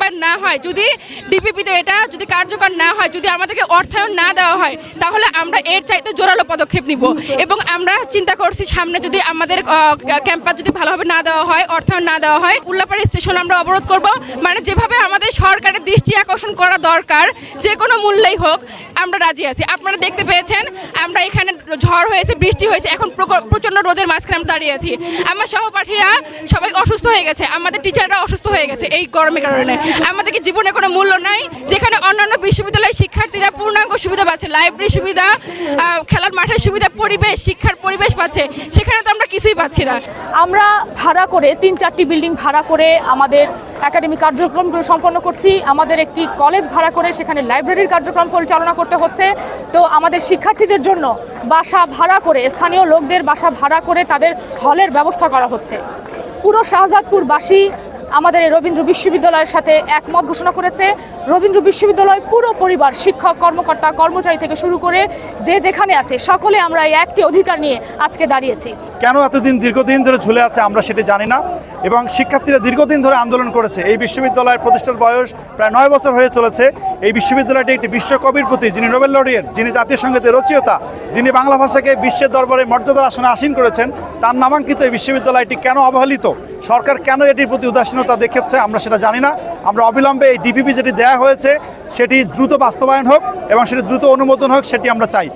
বাস্তবায়ন না হয়, যদি ডিপিপিতে এটা যদি কার্যকর না হয়, যদি আমাদেরকে অর্থায়ন না দেওয়া হয়, তাহলে আমরা এর চাইতে জোরালো পদক্ষেপ নিব। এবং আমরা চিন্তা করছি সামনে যদি আমাদের ক্যাম্পাস যদি ভালোভাবে না দেওয়া হয়, অর্থায়ন না দেওয়া হয়, উল্লাপাড়া স্টেশন আমরা অবরোধ করব। মানে যেভাবে আমাদের সরকারের দৃষ্টি আকর্ষণ করা দরকার, যে কোনো মূল্যেই হোক, আমরা রাজি আছি। আপনারা দেখতে পেয়েছেন আমরা এখানে ঝড় হয়েছে, বৃষ্টি হয়েছে, এখন প্রচণ্ড রোদের মাঝখানে আমরা দাঁড়িয়ে আছি। আমার সহপাঠীরা সবাই অসুস্থ হয়ে গেছে, আমাদের টিচাররা অসুস্থ হয়ে গেছে এই গরমের কারণে। আমাদেরকে জীবনে কোনো মূল্য নাই, যেখানে অন্যান্য বিশ্ববিদ্যালয়ের শিক্ষার্থীরা পূর্ণাঙ্গ সুবিধা পাচ্ছে, লাইব্রেরি সুবিধা, খেলার মাঠের সুবিধা, পরিবেশ, শিক্ষার পরিবেশ পাচ্ছে, সেখানে তো আমরা কিছুই পাচ্ছি না। আমরা ভাড়া করে 3-4টি বিল্ডিং ভাড়া করে আমাদের একাডেমিক কার্যক্রমগুলো সম্পন্ন করছি। আমাদের একটি কলেজ ভাড়া করে সেখানে লাইব্রেরির কার্যক্রম পরিচালনা করতে হচ্ছে। তো আমাদের শিক্ষার্থীদের জন্য বাসা ভাড়া করে, স্থানীয় লোকদের বাসা ভাড়া করে তাদের হলের ব্যবস্থা করা হচ্ছে। পুরো শাহজাদপুরবাসী আমাদের রবীন্দ্র বিশ্ববিদ্যালয়ের সাথে একমত ঘোষণা করেছে। রবীন্দ্র বিশ্ববিদ্যালয় পুরো পরিবার, শিক্ষক, কর্মকর্তা, কর্মচারী থেকে শুরু করে যে যেখানে আছে, সকলে আমরা এই একটি অধিকার নিয়ে আজকে দাঁড়িয়েছি। কেন এতদিন দীর্ঘদিন ধরে ঝুলে আছে আমরা সেটি জানি না, এবং শিক্ষার্থীরা দীর্ঘদিন ধরে আন্দোলন করেছে। এই বিশ্ববিদ্যালয়ের প্রতিষ্ঠার বয়স প্রায় 9 বছর হয়ে চলেছে। এই বিশ্ববিদ্যালয়টি একটি বিশ্বকবির প্রতি, যিনি নোবেল লরিয়েট, যিনি জাতীয় সংগীতের রচয়িতা, যিনি বাংলা ভাষাকে বিশ্বের দরবারে মর্যাদার আসনে আসীন করেছেন, তার নামাঙ্কিত এই বিশ্ববিদ্যালয়টি কেন অবহেলিত, সরকার কেন এটির প্রতি উদাসীনতা দেখাচ্ছে আমরা সেটা জানি না। আমরা অবিলম্বে এই ডিপিপি যেটি দেওয়া হয়েছে সেটি দ্রুত বাস্তবায়ন হোক এবং সেটি দ্রুত অনুমোদন হোক, সেটি আমরা চাই।